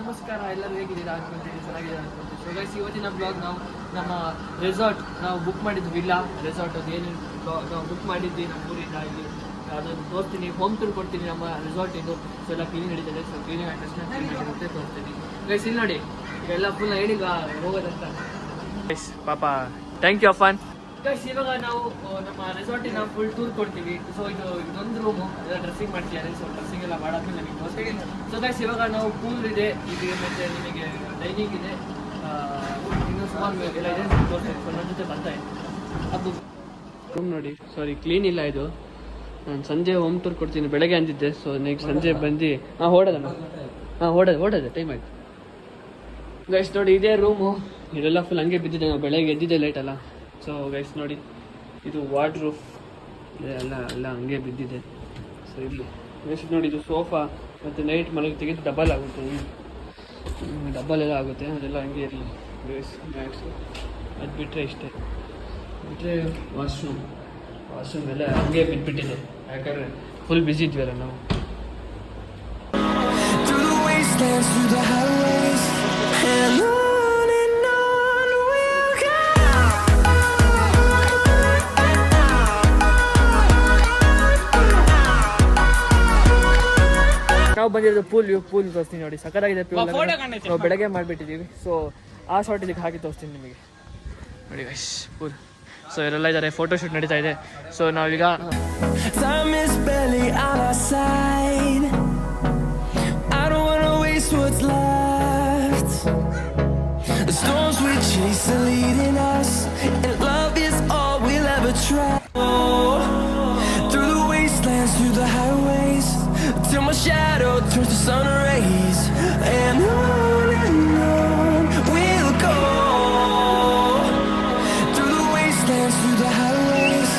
ನಮಸ್ಕಾರ, ಎಲ್ಲರೂ ಹೇಗಿದ್ದೀರಾ ಅನ್ಕೊಂತೀನಿ, ಚೆನ್ನಾಗಿದೆ ಅನ್ಕೊಂತೀನಿ. ಸೊ ಗೈಸ್, ಇವತ್ತಿನ ಬ್ಲಾಗ್ ನಾವು ನಮ್ಮ ರೆಸಾರ್ಟ್ ನಾವು ಬುಕ್ ಮಾಡಿದ್ವಿ, ವಿಲ್ಲಾ ರೆಸಾರ್ಟ್ ಅದು ಏನು ನಾವು ಬುಕ್ ಮಾಡಿದ್ವಿ ನಮ್ಮ ಊರಿಂದ. ಇಲ್ಲಿ ಅದನ್ನು ತೋರಿಸ್ತೀನಿ, ಹೋಮ್ ಟೂರ್ ಕೊಡ್ತೀನಿ ನಮ್ಮ ರೆಸಾರ್ಟ್ ಇದು. ಸೊ ಎಲ್ಲ ಕ್ಲೀನಿಂಗ್ ನಡೀತದೆ. ಸೊ ಕ್ಲೀನಿಂಗ್ ಆದ ತಕ್ಷಣ ಕ್ಲೀನ್ ತೋರಿಸ್ತೀನಿ. ಗೈಸ್ ಇಲ್ಲಿ ನೋಡಿ, ಎಲ್ಲ ಫುಲ್ ಹೇಳಿಲ್ಲ ಹೋಗೋದಂತ. ಗೈಸ್ ಪಾಪ ಥ್ಯಾಂಕ್ ಯು ಅಫಾನ್. ಗೈಸ್ ಇವಾಗ ನಾವು ನಮ್ಮ ರೆಸಾರ್ಟಿನ ಫುಲ್ ಟೂರ್ ಕೊಡ್ತೀವಿ. ಸೊ ಇದೊಂದು ರೂಮು, ಎಲ್ಲ ಡ್ರೆಸ್ಸಿಂಗ್ ಮಾಡ್ತಿದ್ದಾರೆ. ಸೊ ಡ್ರೆಸ್ಸಿಂಗ್ ಎಲ್ಲ ಮಾಡೋದು ನನಗೆ ತೋರಿಸ್ತೀನಿ. ಸೊ ಗೈಸ್ ಇವಾಗ ನಾವು ಪೂಲ್ ಇದೆ, ಇದು ಮತ್ತು ನಿಮಗೆ ಡೈನಿಂಗ್ ಇದೆ, ಇನ್ನೂ ಸುಮಾರು ಎಲ್ಲ ಇದೆ ತೋರಿಸ್ತೀನಿ. ಸೊ ನನ್ನ ಜೊತೆ ಬರ್ತಾ ಇದೆ ಅದು ರೂಮ್ ನೋಡಿ. ಸಾರಿ ಕ್ಲೀನ್ ಇಲ್ಲ ಇದು. ನಾನು ಸಂಜೆ ಹೋಮ್ ಟೂರ್ ಕೊಡ್ತೀನಿ, ಬೆಳಗ್ಗೆ ಅಂದಿದ್ದೆ. ಸೊ ನೆಕ್ಸ್ಟ್ ಸಂಜೆ ಬಂದು ಓಡೋದು ಟೈಮ್ ಆಯ್ತು. ಗೈಸ್ ನೋಡಿ, ಇದೇ ರೂಮು, ಇದೆಲ್ಲ ಫುಲ್ ಹಂಗೆ ಬಿದ್ದಿದೆ. ನಾವು ಬೆಳಗ್ಗೆ ಎದ್ದಿದ್ದೆ ಲೇಟ್ ಅಲ್ಲ. ಸೊ ಗೈಸ್ ನೋಡಿ, ಇದು ವಾರ್ಡ್ರೂಫ್ ಎಲ್ಲ ಹಂಗೆ ಬಿದ್ದಿದೆ. ಸೊ ಇಲ್ಲಿ ನೆಕ್ಸ್ಟ್ ನೋಡಿ, ಇದು ಸೋಫಾ ಮತ್ತು ನೈಟ್ ಮಲಗಿ ತೆಗೆದು ಡಬಲ್ ಆಗುತ್ತೆ, ಡಬಲ್ ಎಲ್ಲ ಆಗುತ್ತೆ. ಅದೆಲ್ಲ ಹಂಗೆ ಇರಲಿ ಗೈಸ್. ಮ್ಯಾಟ್ಸು ಅದು ಬಿಟ್ಟರೆ ಇಷ್ಟೇ. ಬಿಟ್ಟರೆ ವಾಶ್ರೂಮ್ ಎಲ್ಲ ಹಂಗೆ ಬಿದ್ದುಬಿಟ್ಟಿದೆ, ಯಾಕಂದರೆ ಫುಲ್ ಬ್ಯುಸಿ ಇದ್ವಲ್ಲ ನಾವು. ನಾವು ಬಂದಿರೋದು ಪೂಲ್ ತೋರಿಸ್ತೀನಿ ನೋಡಿ, ಸಕ್ಕತ್ತಾಗಿದೆ. ನಾವು ಬೆಳಗ್ಗೆ ಮಾಡಿಬಿಟ್ಟಿದ್ದೀವಿ. ಸೊ ಆ ಶಾರ್ಟ್ ಇದಕ್ಕೆ ಹಾಕಿ ತೋರಿಸ್ತೀನಿ ನಿಮಗೆ ನೋಡಿ ಗೈಸ್, ಪೂಲ್. ಸೊ ಇವರೆಲ್ಲ ಇದ್ದಾರೆ, ಫೋಟೋಶೂಟ್ ನಡೀತಾ ಇದೆ. ಸೊ ನಾವೀಗ till my shadow turns to sun rays, and on we'll go, through the wastelands, through the highways,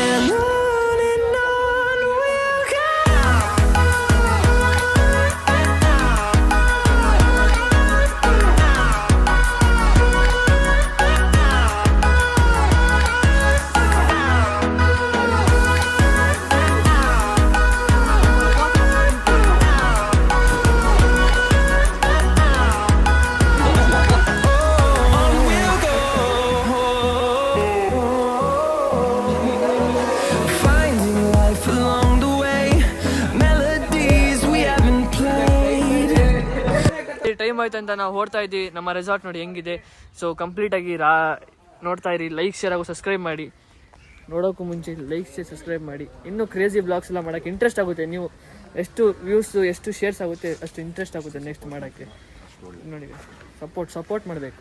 and on we'll go. Time ಆಯ್ತು ಅಂತ ನಾವು ಓಡ್ತಾ ಇದ್ದೀವಿ. ನಮ್ಮ ರೆಸಾರ್ಟ್ ನೋಡಿ ಹೆಂಗಿದೆ. ಸೊ ಕಂಪ್ಲೀಟಾಗಿ ನೋಡ್ತಾ ಇರಿ. ಲೈಕ್ ಶೇರ್ ಹಾಗೂ ಸಬ್ಸ್ಕ್ರೈಬ್ ಮಾಡಿ. ನೋಡೋಕ್ಕೂ ಮುಂಚೆ ಲೈಕ್ ಶೇರ್ ಸಬ್ಸ್ಕ್ರೈಬ್ ಮಾಡಿ. ಇನ್ನೂ ಕ್ರೇಜಿ ಬ್ಲಾಗ್ಸ್ ಎಲ್ಲ ಮಾಡೋಕ್ಕೆ ಇಂಟ್ರೆಸ್ಟ್ ಆಗುತ್ತೆ. ನೀವು ಎಷ್ಟು ವ್ಯೂಸು ಎಷ್ಟು ಶೇರ್ಸ್ ಆಗುತ್ತೆ ಅಷ್ಟು ಇಂಟ್ರೆಸ್ಟ್ ಆಗುತ್ತೆ ನೆಕ್ಸ್ಟ್ ಮಾಡೋಕ್ಕೆ. ನೋಡಿ ಸಪೋರ್ಟ್ ಮಾಡಬೇಕು.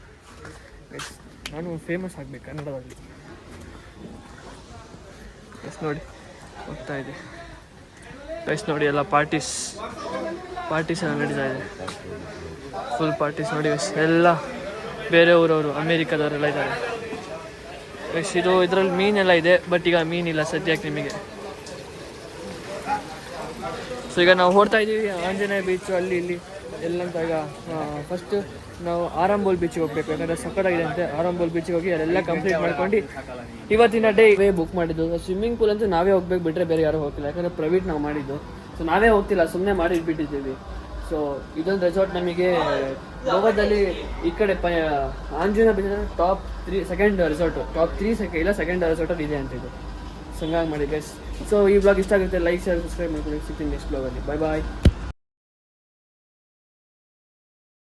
ನಾನು ಫೇಮಸ್ ಆಗಬೇಕು ಕನ್ನಡದಲ್ಲಿ. ನೋಡಿ ಹೋಗ್ತಾ ಇದೆ ಗೈಸ್. ನೋಡಿ ಎಲ್ಲ ಪಾರ್ಟೀಸ್ ಎಲ್ಲ ನಡೀತಾ ಇದೆ. ಫುಲ್ ಪಾರ್ಟೀಸ್ ನೋಡಿ ಗೈಸ್. ಎಲ್ಲ ಬೇರೆ ಊರವರು, ಅಮೇರಿಕಾದವರೆಲ್ಲ ಇದ್ದಾರೆ ಗೈಸ್. ಇದರಲ್ಲಿ ಮೀನೆಲ್ಲ ಇದೆ, ಬಟ್ ಈಗ ಮೀನಿಲ್ಲ ಸದ್ಯಕ್ಕೆ ನಿಮಗೆ. ಸೊ ಈಗ ನಾವು ಹೊಡ್ತಾ ಇದ್ದೀವಿ ಆಂಜನೇಯ ಬೀಚು ಅಲ್ಲಿ ಇಲ್ಲಿ ಎಲ್ಲಂತ. ಈಗ ಫಸ್ಟ್ ನಾವು ಆರಂಬೋಲ್ ಬೀಚಿಗೆ ಹೋಗ್ಬೇಕು, ಯಾಕಂದರೆ ಸಕ್ಕತ್ತಾಗಿದೆ ಅಂತೆ. ಆರಂಬೋಲ್ ಬೀಚಿಗೆ ಹೋಗಿ ಅಲ್ಲೆಲ್ಲ ಕಂಪ್ಲೀಟ್ ಮಾಡ್ಕೊಂಡು ಇವತ್ತಿನ ಡೇ ಬುಕ್ ಮಾಡಿದ್ದು. ಸ್ವಿಮ್ಮಿಂಗ್ ಪೂಲ್ ಅಂತೂ ನಾವೇ ಹೋಗ್ಬೇಕು, ಬಿಟ್ಟರೆ ಬೇರೆ ಯಾರೂ ಹೋಗ್ತಿಲ್ಲ. ಯಾಕಂದರೆ ಪ್ರೈವೇಟ್ ನಾವು ಮಾಡಿದ್ದು. ಸೊ ನಾವೇ ಹೋಗ್ತಿಲ್ಲ, ಸುಮ್ಮನೆ ಮಾಡಿಟ್ಬಿಟ್ಟಿದ್ದೀವಿ. ಸೊ ಇದೊಂದು ರೆಸಾರ್ಟ್ ನಮಗೆ ಗೋವಾದಲ್ಲಿ ಈ ಕಡೆ Anjaneya beach top 3 second resort, top 3 ಇಲ್ಲ ಸೆಕೆಂಡ್ ರೆಸಾರ್ಟಲ್ಲಿ ಇದೆ ಅಂತ ಇದು. ಸೊ ಹಂಗಾಗಿ ಮಾಡಿ ಗೈಸ್. ಸೊ ಈ ಬ್ಲಾಗ್ ಇಷ್ಟ ಆಗುತ್ತೆ, ಲೈಕ್ ಶೇರ್ ಸಬ್ಸ್ಕ್ರೈಬ್ ಮಾಡ್ಕೊಳ್ಳಿ. ಸಿಗ್ತೀನಿ ನೆಕ್ಸ್ಟ್ ಬ್ಲಾಗಲ್ಲಿ. ಬಾಯ್.